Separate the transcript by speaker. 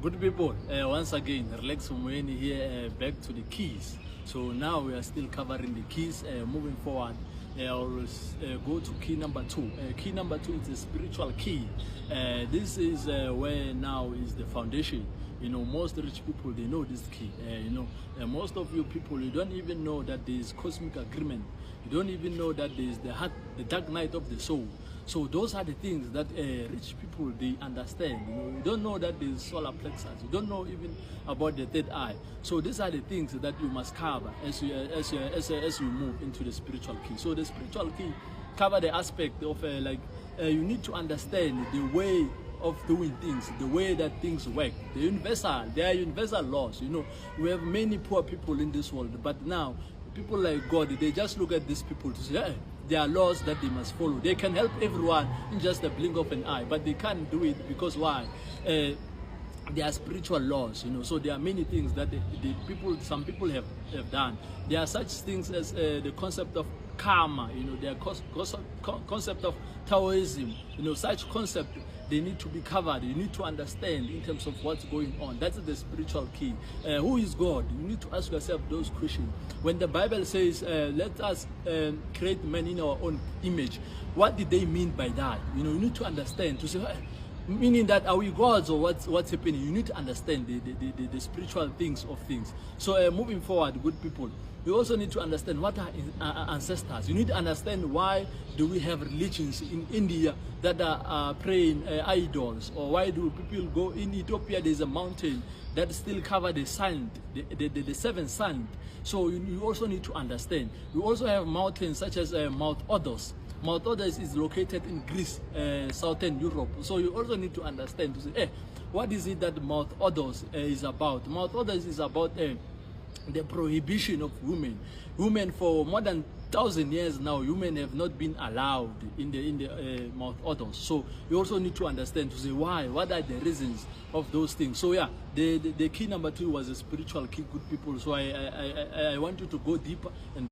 Speaker 1: Good people, once again, Relax Mweni here, back to the keys. So now we are still covering the keys. Moving forward, I'll go to key number 2. Key number 2 is the spiritual key. This is where now is the foundation. You know, most rich people, they know this key. Most of you people, you don't even know that there is cosmic agreement. You don't even know that there is the dark night of the soul. So those are the things that rich people, they understand. You don't know that there is solar plexus. You don't know even about the third eye. So these are the things that you must cover as you move into the spiritual key. So the spiritual key cover the aspect of you need to understand the way of doing things, the way that things work. There are universal laws. You know, we have many poor people in this world, but now people like God, they just look at these people to say, hey, there are laws that they must follow. They can help everyone in just a blink of an eye, but they can't do it because why? There are spiritual laws, you know. So there are many things that some people have done. There are such things as the concept of karma, you know. There are concept of Taoism, you know. Such concept, they need to be covered. You need to understand in terms of what's going on. That's the spiritual key. Who is God? You need to ask yourself those questions. When the Bible says, let us create man in our own image, what did they mean by that? You know, you need to understand to say, meaning that are we gods or what's happening? You need to understand the spiritual things of things. So moving forward, good people, you also need to understand what are ancestors. You need to understand why do we have religions in India that are praying idols, or why do people go in Ethiopia? There's a mountain that still cover the sand, the seven sand. So you also need to understand. We also have mountains such as Mount Odos. Mount Odos is located in Greece, southern Europe. So you also need to understand to say, hey, what is it that Mount Odos is about? Mount Odos is about the prohibition of women. Women for more than 1,000 years now, women have not been allowed in the Mount Odos. So you also need to understand to say why. What are the reasons of those things? So yeah, the key number 2 was a spiritual key, good people. So I want you to go deeper and